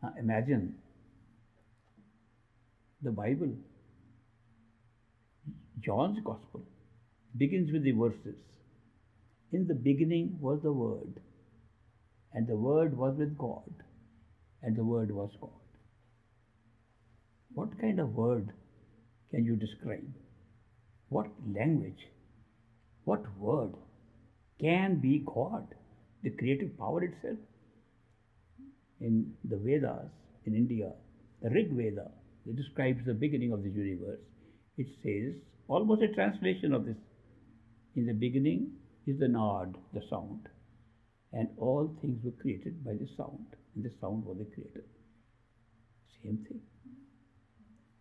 Now imagine the Bible, John's Gospel, begins with the verses. In the beginning was the Word, and the Word was with God, and the Word was God. What kind of word can you describe? What language, what word can be God, the creative power itself? In the Vedas, in India, the Rig Veda, it describes the beginning of the universe. It says, almost a translation of this, in the beginning is the Nod, the sound, and all things were created by the sound, and the sound was the creator. Same thing.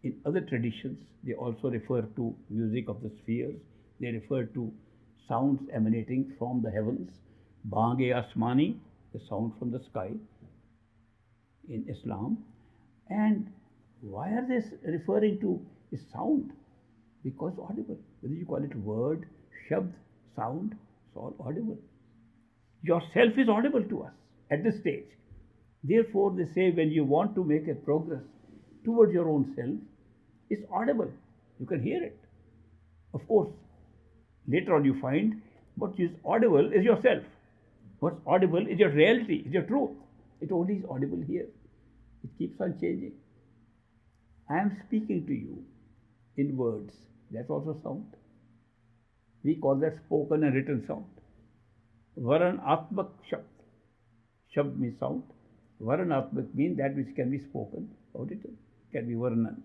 In other traditions, they also refer to music of the spheres. They refer to sounds emanating from the heavens. Bang-e Asmani, the sound from the sky in Islam. And why are they referring to a sound? Because audible. Whether you call it word, shabd, sound, it's all audible. Yourself is audible to us at this stage. Therefore, they say when you want to make a progress towards your own self, it's audible. You can hear it. Of course, later on you find what is audible is yourself. What's audible is your reality, is your truth. It only is audible here. It keeps on changing. I am speaking to you in words. That's also sound. We call that spoken and written sound. Varanatmak shabd. Shabd means sound. Varanatmak means that which can be spoken or written. Can be Varanan.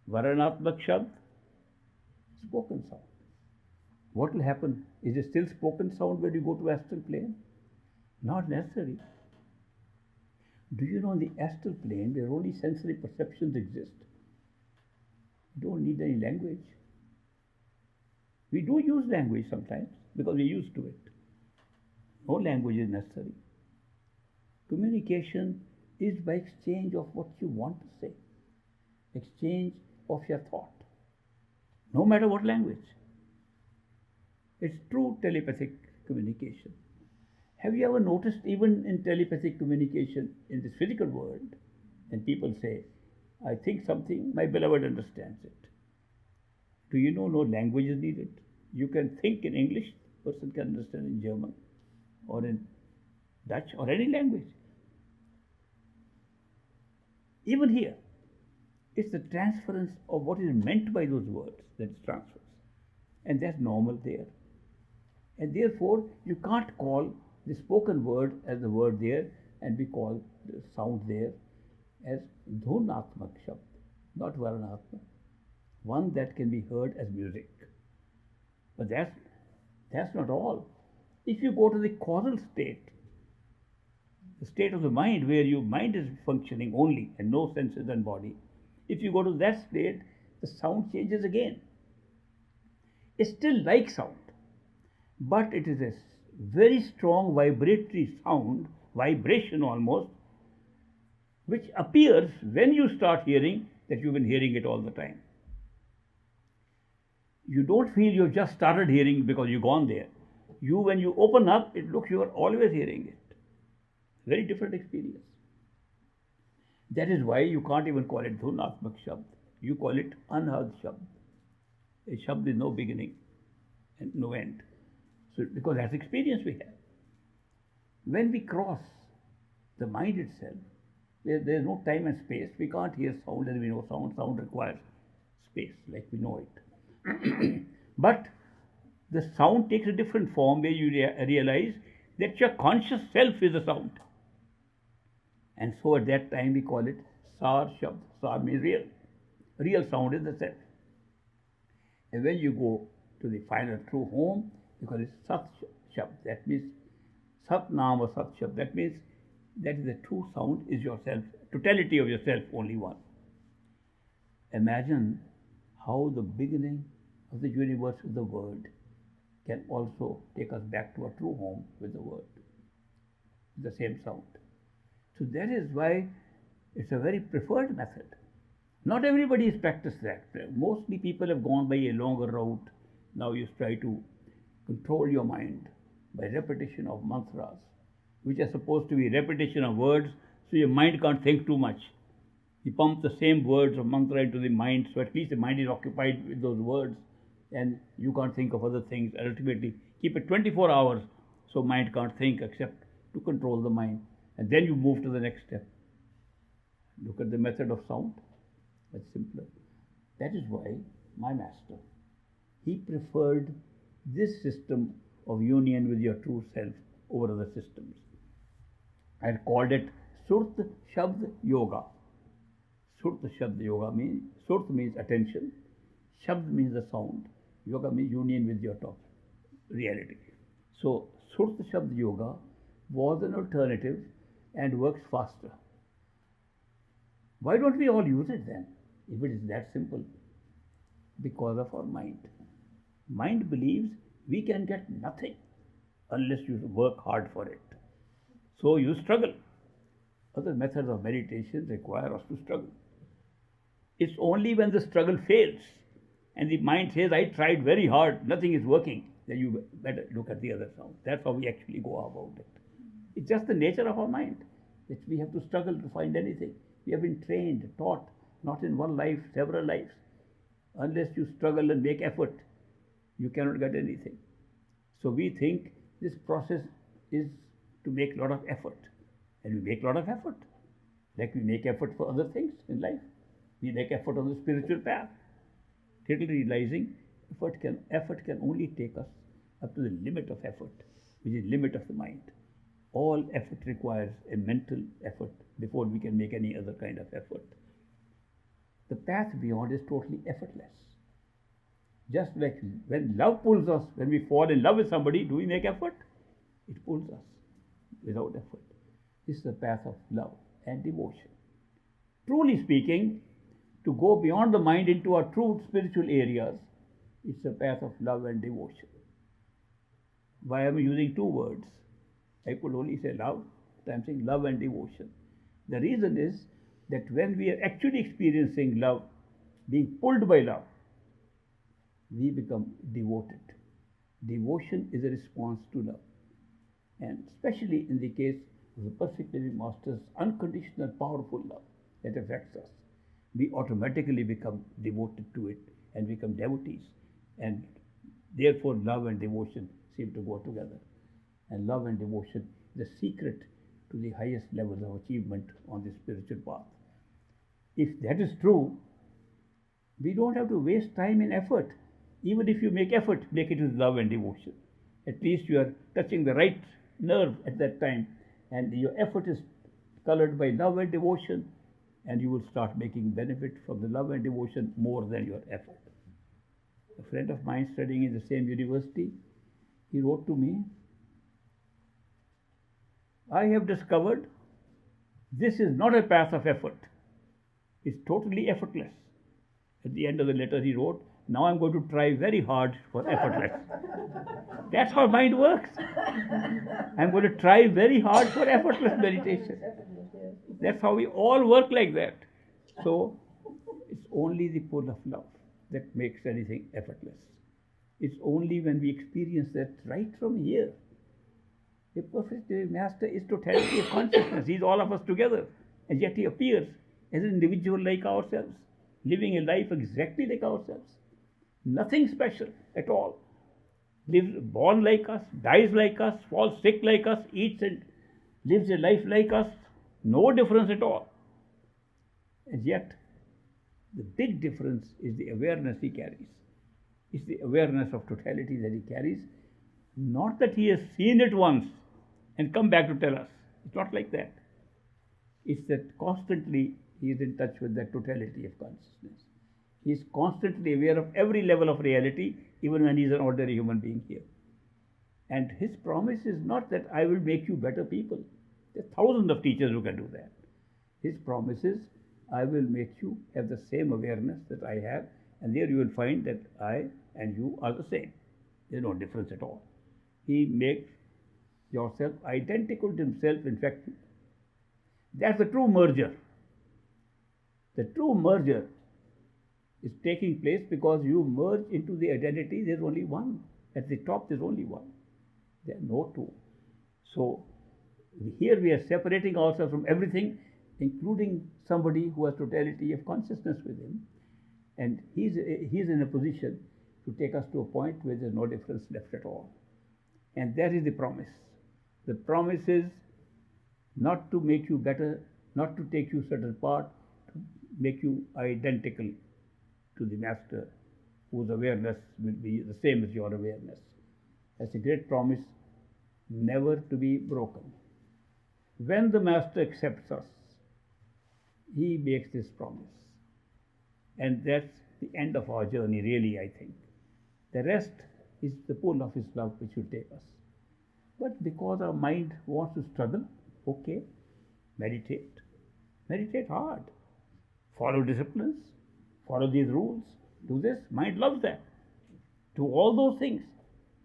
Varanatmak shabd, spoken sound. What will happen? Is it still spoken sound when you go to astral plane? Not necessary. Do you know in the astral plane where only sensory perceptions exist? You don't need any language. We do use language sometimes because we're used to it. No language is necessary. Communication is by exchange of what you want to say, exchange of your thought, no matter what language. It's true telepathic communication. Have you ever noticed, even in telepathic communication in this physical world, and people say, I think something, my beloved understands it. Do you know no language is needed? You can think in English, the person can understand in German, or in Dutch, or any language. Even here, it's the transference of what is meant by those words that is transfers. And that's normal there. And therefore, you can't call the spoken word as the word there, and we call the sound there as dhunatmak shabd, not varanatmak. One that can be heard as music. But that's not all. If you go to the causal state, the state of the mind where your mind is functioning only and no senses and body, if you go to that state, the sound changes again. It's still like sound, but it is a very strong vibratory sound, vibration almost, which appears when you start hearing that you've been hearing it all the time. You don't feel you've just started hearing because you've gone there. When you open up, it looks you are always hearing it. Very different experience. That is why you can't even call it dhunatmak shabd. You call it anhad shabd. A shabd is no beginning and no end. So, because that's experience we have. When we cross the mind itself, where there is no time and space, we can't hear sound as we know sound. Sound requires space, like we know it. But the sound takes a different form where you realize that your conscious self is the sound. And so at that time we call it Sar Shabd. Sar means real. Real sound is the self. And when you go to the final true home, you call it Sat Shabd. That means Sat Nam or Sat Shabd. That means that is the true sound is yourself, totality of yourself, only one. Imagine how the beginning of the universe with the word can also take us back to our true home with the word, the same sound. So that is why it's a very preferred method. Not everybody has practiced that. Mostly people have gone by a longer route. Now you try to control your mind by repetition of mantras, which are supposed to be repetition of words so your mind can't think too much. He pumps the same words of mantra into the mind, so at least the mind is occupied with those words, and you can't think of other things. And ultimately, keep it 24 hours, so mind can't think except to control the mind. And then you move to the next step. Look at the method of sound. That's simpler. That is why my master, he preferred this system of union with your true self over other systems. I called it Surt Shabd Yoga. Surt Shabd Yoga means, Surt means attention, Shabd means the sound, Yoga means union with your top reality. So Surt Shabd Yoga was an alternative and works faster. Why don't we all use it then, if it is that simple? Because of our mind. Mind believes we can get nothing unless you work hard for it. So you struggle. Other methods of meditation require us to struggle. It's only when the struggle fails and the mind says, I tried very hard, nothing is working, then you better look at the other sound. That's how we actually go about it. It's just the nature of our mind that we have to struggle to find anything. We have been trained, taught, not in one life, several lives. Unless you struggle and make effort, you cannot get anything. So we think this process is to make a lot of effort. And we make a lot of effort. Like we make effort for other things in life. We make effort on the spiritual path. Till realizing effort can only take us up to the limit of effort, which is limit of the mind. All effort requires a mental effort before we can make any other kind of effort. The path beyond is totally effortless. Just like when love pulls us, when we fall in love with somebody, do we make effort? It pulls us without effort. This is the path of love and devotion. Truly speaking, to go beyond the mind into our true spiritual areas, it's a path of love and devotion. Why am I using two words? I could only say love, but I'm saying love and devotion. The reason is that when we are actually experiencing love, being pulled by love, we become devoted. Devotion is a response to love. And especially in the case of the Perfect Living Master's unconditional, powerful love that affects us, we automatically become devoted to it and become devotees. And therefore, love and devotion seem to go together. And love and devotion is the secret to the highest levels of achievement on the spiritual path. If that is true, we don't have to waste time in effort. Even if you make effort, make it with love and devotion. At least you are touching the right nerve at that time, and your effort is colored by love and devotion, and you will start making benefit from the love and devotion more than your effort. A friend of mine studying in the same university, he wrote to me, I have discovered this is not a path of effort. It's totally effortless. At the end of the letter he wrote, now I'm going to try very hard for effortless. That's how mind works. I'm going to try very hard for effortless meditation. That's how we all work like that. So it's only the pull of love that makes anything effortless. It's only when we experience that right from here. The Perfect Master is totality of consciousness. He's all of us together. And yet he appears as an individual like ourselves, living a life exactly like ourselves. Nothing special at all. Lives, born like us, dies like us, falls sick like us, eats and lives a life like us. No difference at all. And yet, the big difference is the awareness he carries. It's the awareness of totality that he carries. Not that he has seen it once and come back to tell us. It's not like that. It's that constantly he is in touch with that totality of consciousness. He is constantly aware of every level of reality, even when he is an ordinary human being here. And his promise is not that I will make you better people. There are thousands of teachers who can do that. His promise is, I will make you have the same awareness that I have, and there you will find that I and you are the same. There is no difference at all. He makes yourself identical to himself. In fact, that's the true merger. The true merger is taking place because you merge into the identity. There's only one. At the top, there's only one. There are no two. So, Here we are separating ourselves from everything, including somebody who has totality of consciousness with him. And he's in a position to take us to a point where there's no difference left at all. And that is the promise. The promise is not to make you better, not to take you certain part, to make you identical to the master, whose awareness will be the same as your awareness. That's a great promise, never to be broken. When the master accepts us, he makes this promise. And that's the end of our journey, really, I think. The rest is the pull of his love which will take us. But because our mind wants to struggle, okay, meditate. Meditate hard. Follow disciplines. Follow these rules. Do this. Mind loves that. Do all those things.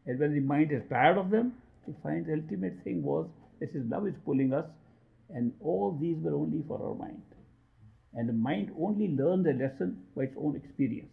And when the mind is tired of them, you find the ultimate thing was that his love is pulling us, and all these were only for our mind. And the mind only learns a lesson by its own experience.